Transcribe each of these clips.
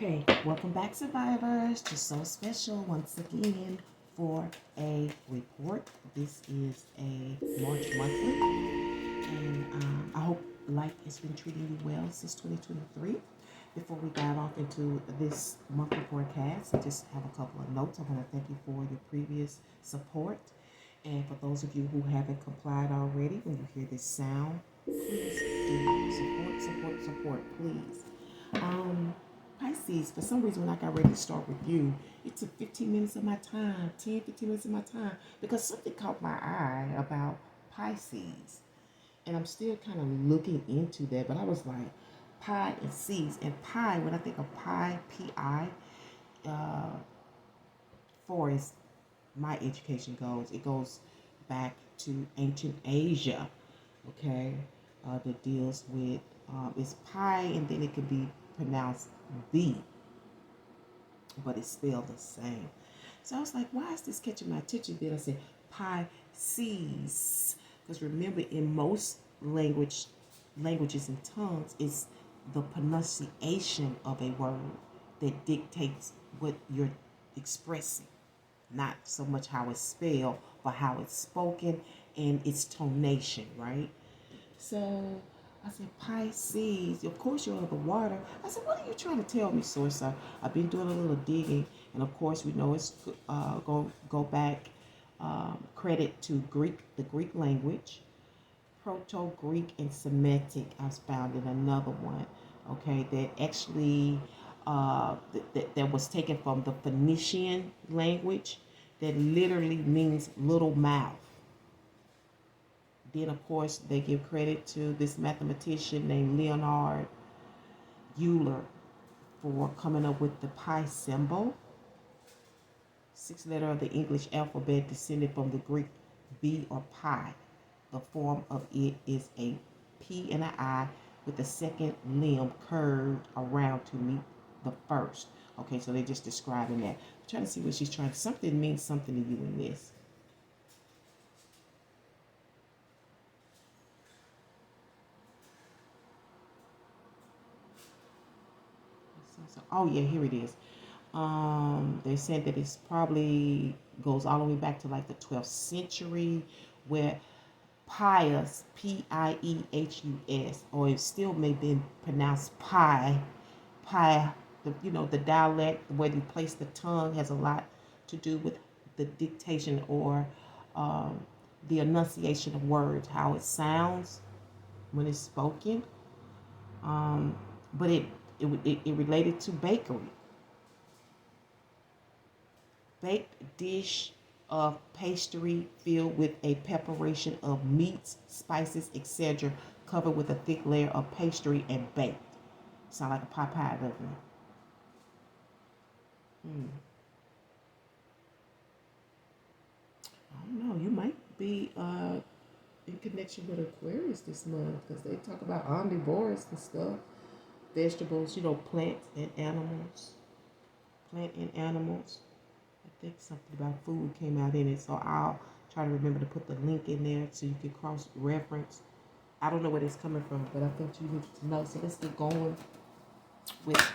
Okay, welcome back, survivors, to So Special once again for a report. This is a March monthly, and I hope life has been treating you well since 2023. Before we dive off into this monthly forecast, I just have a couple of notes. I want to thank you for your previous support, and for those of you who haven't complied already, when you hear this sound, please do support, please. Pisces, for some reason, when I got ready to start with you, it took 15 minutes of my time, 15 minutes of my time, because something caught my eye about Pisces. And I'm still kind of looking into that, but I was like, pi and C's. And pi, when I think of pi, P-I, far as my education goes, it goes back to ancient Asia, okay, that deals with, it's pi, and then it can be pronounced V, but it's spelled the same. So I was like, why is this catching my attention? Then I said Pisces, because remember, in most languages and tongues, it's the pronunciation of a word that dictates what you're expressing, not so much how it's spelled, but how it's spoken and its tonation, right? So I said, Pisces, of course you're on the water. I said, what are you trying to tell me, Source? I've been doing a little digging, and of course we know it's go back, credit to the Greek language, Proto-Greek and Semitic. I was found in another one, okay, that actually that was taken from the Phoenician language, that literally means little mouth. Then, of course, they give credit to this mathematician named Leonard Euler for coming up with the pi symbol. Sixth letter of the English alphabet descended from the Greek B or pi. The form of it is a P and an I with the second limb curved around to meet the first. Okay, so they're just describing that. I'm trying to see what she's trying. Something means something to you in this. Oh yeah, here it is. They said that it's probably goes all the way back to like the 12th century, where pious, P-I-E-H-U-S, or it still may be pronounced pie. The dialect, where you place the tongue, has a lot to do with the dictation or um, the enunciation of words, how it sounds when it's spoken. But it related to bakery. Baked dish of pastry filled with a preparation of meats, spices, etc., covered with a thick layer of pastry and baked. Sound like a pie, doesn't it? I don't know. You might be in connection with Aquarius this month, because they talk about omnivores and stuff. Vegetables, plants and animals. Plant and animals. I think something about food came out in it, so I'll try to remember to put the link in there so you can cross reference. I don't know where it's coming from, but I thought you needed to know. So let's get going with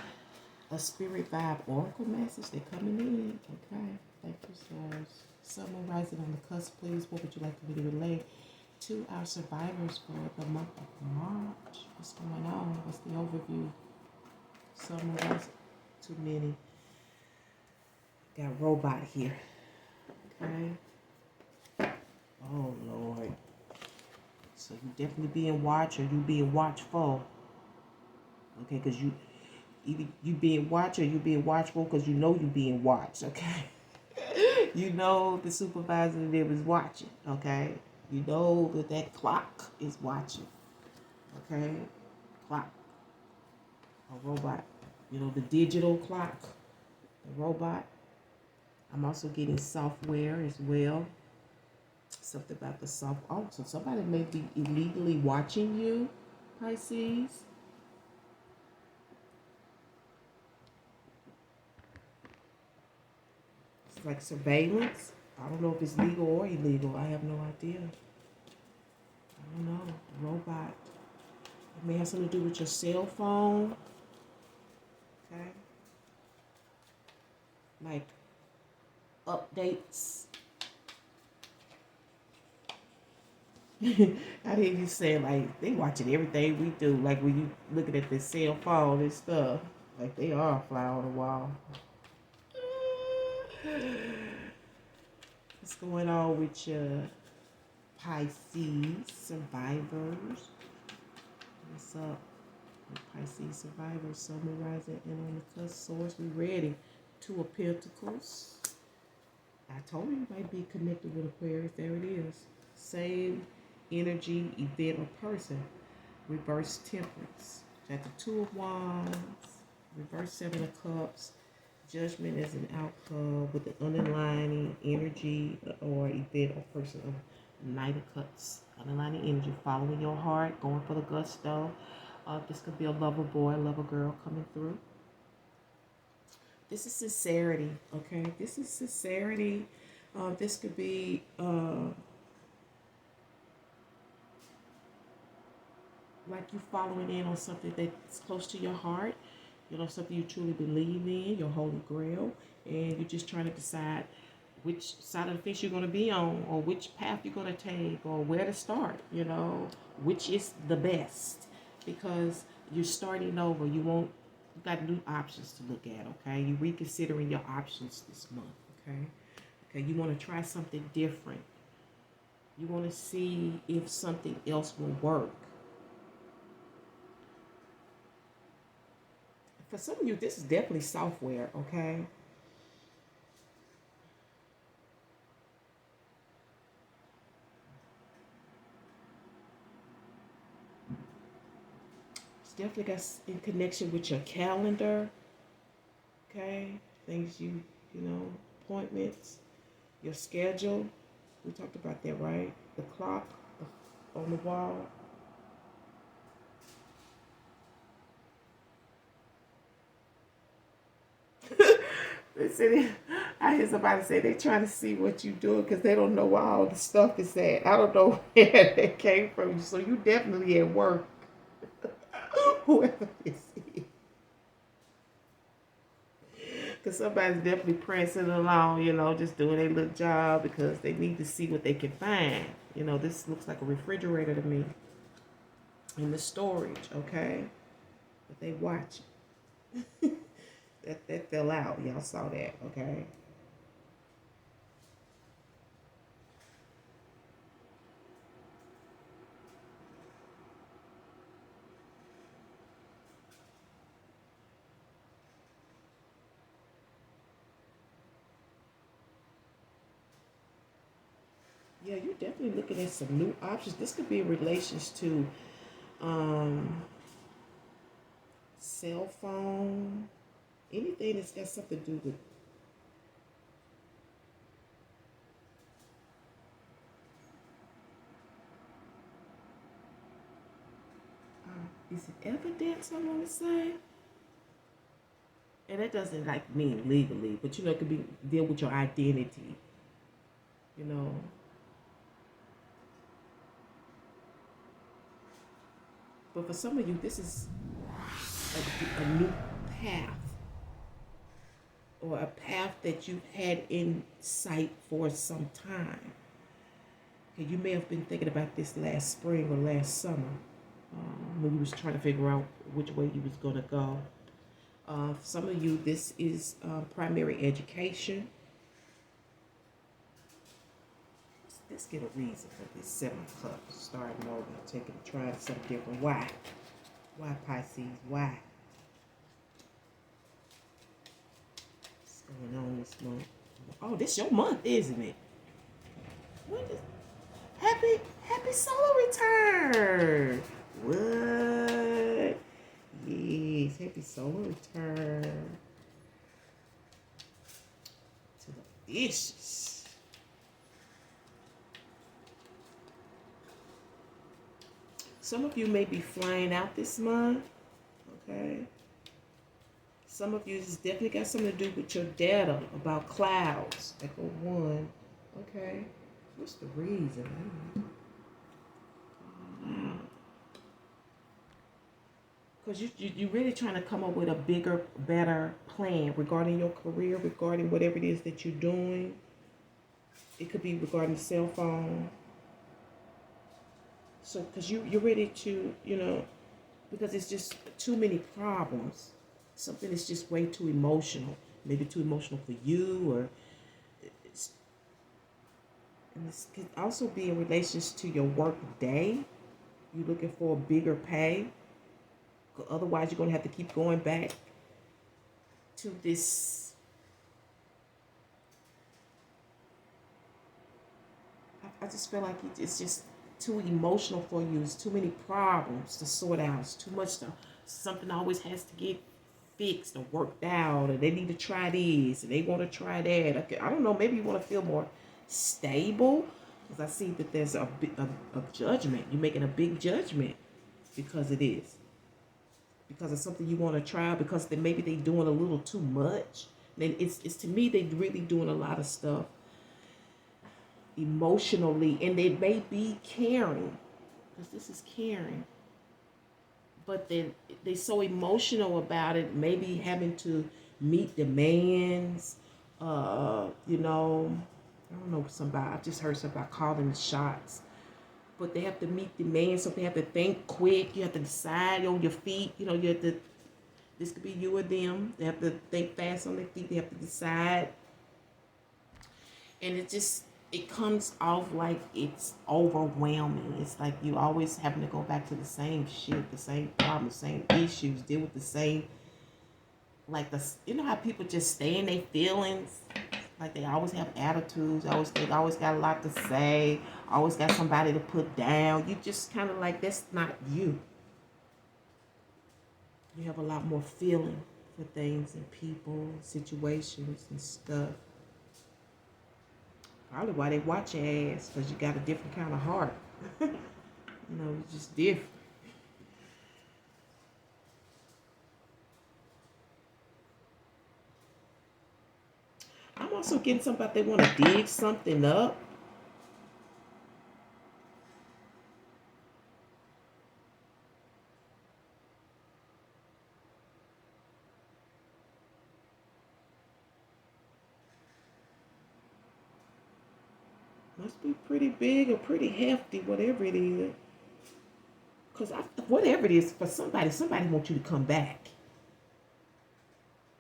a spirit vibe oracle message. They're coming in. Okay. Thank you, sirs. Sun, moon, rising on the cusp, please. What would you like for me to relay to our survivors for the month of March? What's going on? What's the overview? Sun, moon, rising. Too many. Got a robot here. Okay. Oh, Lord. So you definitely being watched, or you being watchful. Okay, because either you being watched or you being watchful, because you know you being watched. Okay. You know the supervisor there is watching. Okay. You know that clock is watching. Okay. Clock. A robot. The digital clock. The robot. I'm also getting software as well. Something about the soft. Oh, so somebody may be illegally watching you, Pisces. It's like surveillance. I don't know if it's legal or illegal. I have no idea. I don't know. The robot. It may have something to do with your cell phone. Okay. like updates. I hear you saying like they watching everything we do. Like when you looking at the cell phone and stuff, like they are a fly on the wall. What's going on with your Pisces survivors? What's up with Pisces survivors? Sun, rising, and on the cusp. Source, we ready. Two of Pentacles. I told you might be connected with Aquarius. There it is. Same energy, event, or person. Reverse Temperance. Got the Two of Wands. Reverse Seven of Cups. Judgment is an outcome with the underlying energy or event or person of Knight of Cups. Underlying energy, following your heart, going for the gusto. This could be a lover boy, lover girl coming through. This is sincerity, okay? This is sincerity. This could be like you following in on something that's close to your heart, you know, something you truly believe in, your holy grail, and you're just trying to decide which side of the fence you're going to be on, or which path you're going to take, or where to start, you know, which is the best, because you're starting over. You got new options to look at, okay? You're reconsidering your options this month, okay? You want to try something different. You want to see if something else will work. For some of you, this is definitely software, okay? It's definitely got in connection with your calendar, okay? Things you know, appointments, your schedule. We talked about that, right? The clock on the wall. They said, I hear somebody say they're trying to see what you're doing because they don't know where all the stuff is at. I don't know where they came from. So you definitely at work. Whoever this is. Because somebody's definitely pressing along, you know, just doing their little job because they need to see what they can find. You know, this looks like a refrigerator to me. In the storage, okay? But they watching. that fell out. Y'all saw that, okay? Yeah, you're definitely looking at some new options. This could be in relations to cell phone, anything that's got something to do with is it evidence, I want to say? And that doesn't like mean legally, but you know, it could be deal with your identity. You know, but for some of you, this is a new path, or a path that you've had in sight for some time. Okay, you may have been thinking about this last spring or last summer when you was trying to figure out which way you was going to go. For some of you, this is primary education. Let's get a reason for this 7 of Cups. Starting over, trying something different. Why? Why, Pisces? Why? What's going on this month? Oh, this your month, isn't it? When is happy solar return? What? Yes, happy solar return to the fishes. Some of you may be flying out this month, okay? Some of you has definitely got something to do with your data about clouds. Echo 1, okay? What's the reason? Because you really trying to come up with a bigger, better plan regarding your career, regarding whatever it is that you're doing. It could be regarding the cell phone. So, because you're ready to, because it's just too many problems. Something is just way too emotional. Maybe too emotional for you, or it's, and this could also be in relations to your work day. You're looking for a bigger pay. Otherwise, you're going to have to keep going back to this. I just feel like it's just too emotional for you. It's too many problems to sort out. It's too much to, something always has to get fixed or worked out, or they need to try this and they want to try that. Okay, I don't know. Maybe you want to feel more stable, because I see that there's a judgment. You're making a big judgment because it is. Because of something you want to try, because maybe they're doing a little too much. Then it's to me, they really doing a lot of stuff emotionally, and they may be caring, because this is caring, but then they're so emotional about it, maybe having to meet demands. I don't know, somebody, I just heard somebody calling the shots, but they have to meet demands, so they have to think quick. You have to decide on your feet. You have to, this could be you or them. They have to think fast on their feet. They have to decide. And it comes off like it's overwhelming. It's like you always having to go back to the same shit, the same problems, same issues, deal with the same, like how people just stay in their feelings. Like they always have attitudes. They always got a lot to say. Always got somebody to put down. You just kind of like, that's not you. You have a lot more feeling for things and people, situations and stuff. Probably why they watch your ass, because you got a different kind of heart. It's just different. I'm also getting something about they want to dig something up. Must be pretty big or pretty hefty, whatever it is. Because whatever it is, for somebody wants you to come back.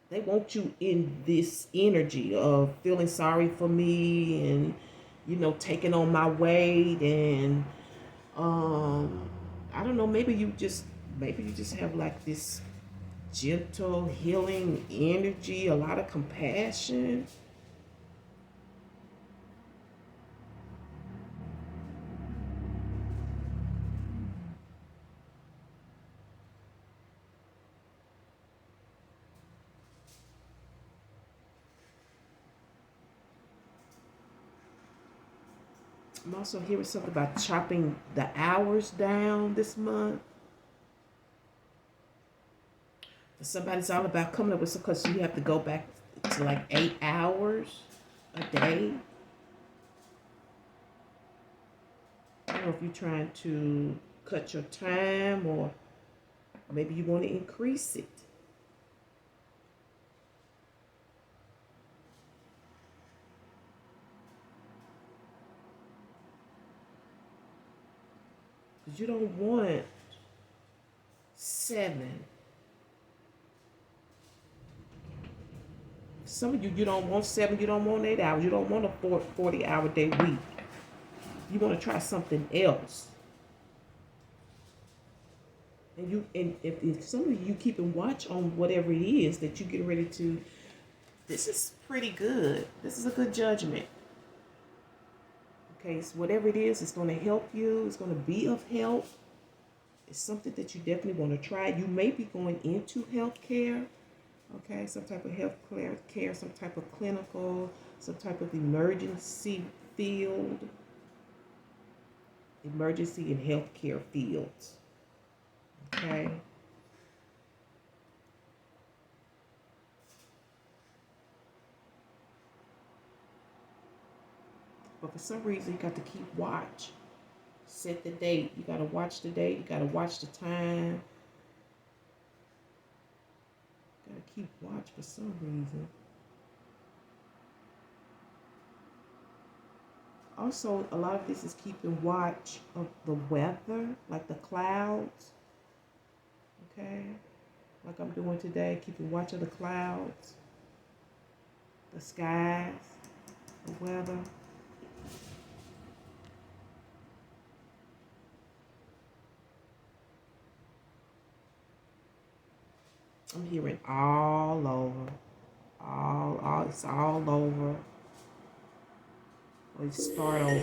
They want you in this energy of feeling sorry for me and, taking on my weight. And I don't know, maybe you just have like this gentle, healing energy, a lot of compassion. I'm also hearing something about chopping the hours down this month. For somebody, it's all about coming up with, because you have to go back to like 8 hours a day. I don't know if you're trying to cut your time, or maybe you want to increase it. Because you don't want 7. Some of you don't want 7, you don't want 8 hours, you don't want a 40-hour day week. You want to try something else. And if some of you keeping watch on whatever it is that you get ready to, this is pretty good. This is a good judgment. Okay, so whatever it is, it's going to help you. It's going to be of help. It's something that you definitely want to try. You may be going into healthcare. Okay, some type of health care, some type of clinical, some type of emergency field. Emergency and healthcare fields. Okay. But for some reason, you got to keep watch. Set the date. You got to watch the date. You got to watch the time. Gotta keep watch for some reason. Also, a lot of this is keeping watch of the weather, like the clouds. Okay? Like I'm doing today, keeping watch of the clouds, the skies, the weather. I'm hearing all over. It's all over. Let's start over.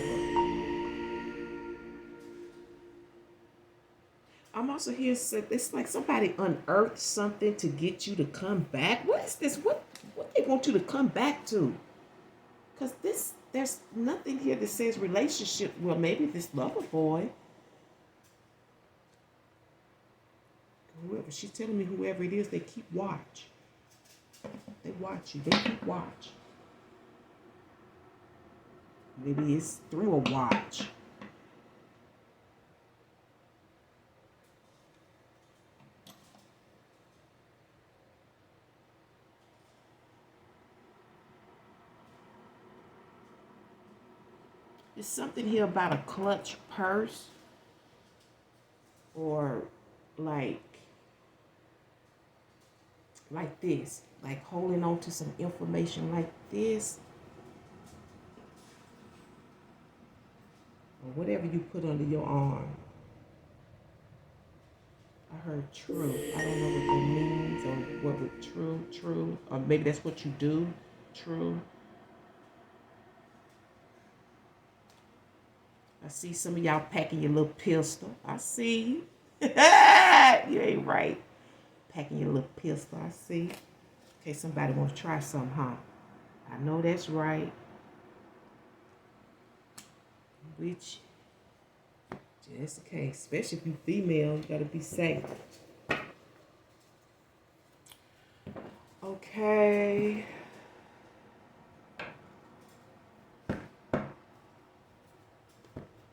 I'm also here. It's like somebody unearthed something to get you to come back. What is this? What they want you to come back to? Because there's nothing here that says relationship. Well, maybe this lover boy. Whoever she's telling me, whoever it is, they keep watch. They watch you. They keep watch. Maybe it's through a watch. There's something here about a clutch purse, or like this, like holding on to some information like this, or whatever you put under your arm. I heard true. I don't know what that means, or what would true, or maybe that's what you do, true. I see some of y'all packing your little pistol. I see you. You ain't right. Packing your little pistol. I see. Okay, somebody wants to try something, huh? I know that's right. Which, just in case, especially if you female, you gotta be safe. Okay.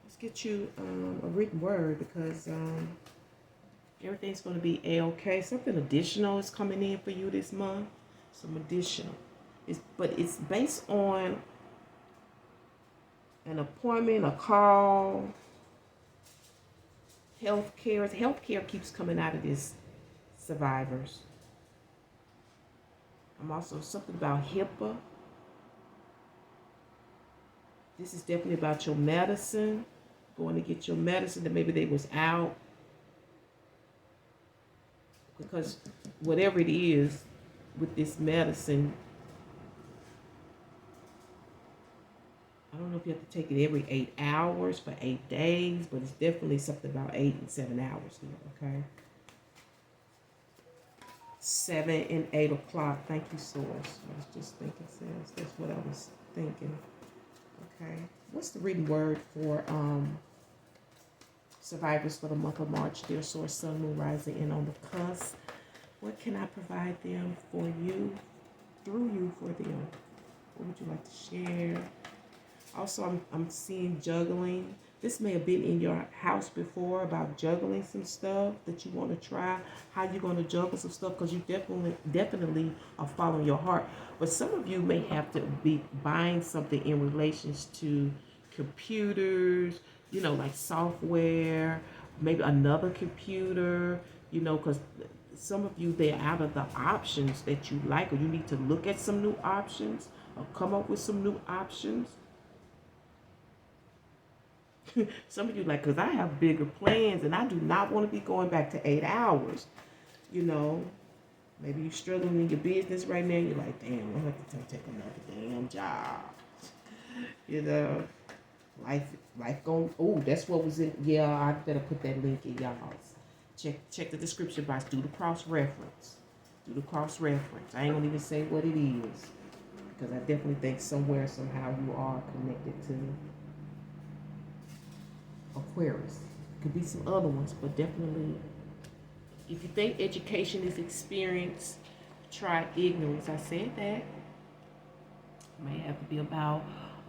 Let's get you a written word, because everything's going to be A-okay. Something additional is coming in for you this month. Some additional. But it's based on an appointment, a call, healthcare. Healthcare keeps coming out of this, survivors. I'm also something about HIPAA. This is definitely about your medicine. Going to get your medicine that maybe they was out. Because whatever it is with this medicine, I don't know if you have to take it every 8 hours for 8 days, but it's definitely something about 8 and 7 hours here, okay? 7 and 8 o'clock. Thank you, Source. I was just thinking, Source. That's what I was thinking. Okay. What's the reading word for survivors for the month of March? Dear Source, Sun, Moon, Rising, and on the cusp. What can I provide them for you, through you for them? What would you like to share? Also, I'm seeing juggling. This may have been in your house before, about juggling some stuff that you want to try. How you're going to juggle some stuff, because you definitely are following your heart. But some of you may have to be buying something in relations to computers, like software, maybe another computer, because some of you, they're out of the options that you like, or you need to look at some new options or come up with some new options. Some of you like, because I have bigger plans and I do not want to be going back to 8 hours. Maybe you're struggling in your business right now. You're like, damn, I'm going to have to take another damn job. Life going, oh, that's what was in, yeah, I better put that link in y'all's. Check the description box. Do the cross-reference. I ain't going to even say what it is, because I definitely think somewhere, somehow, you are connected to Aquarius. Could be some other ones, but definitely, if you think education is experience, try ignorance. I said that. It may have to be about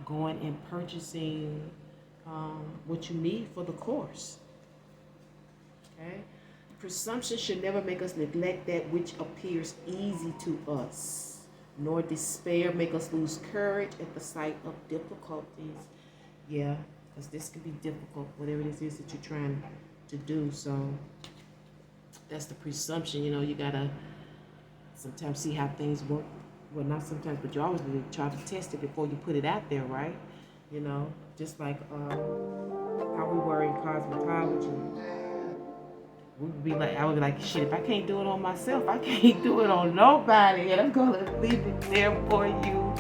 going and purchasing what you need for the course. Okay. Presumption should never make us neglect that which appears easy to us, nor despair make us lose courage at the sight of difficulties. Yeah, because this can be difficult, whatever this is that you're trying to do. So that's the presumption. You know, you gotta sometimes see how things work. Well, not sometimes, but you always need to try to test it before you put it out there, right? You know, just like how we were in cosmetology. We would be like, I would be like, shit, if I can't do it on myself, I can't do it on nobody. And I'm going to leave it there for you,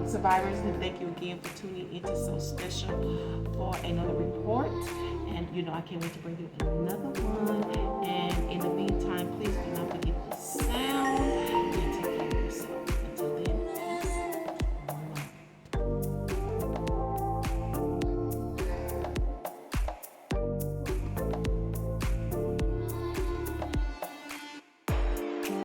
survivors. And thank you again for tuning into So Special for another report. And, you know, I can't wait to bring you another one.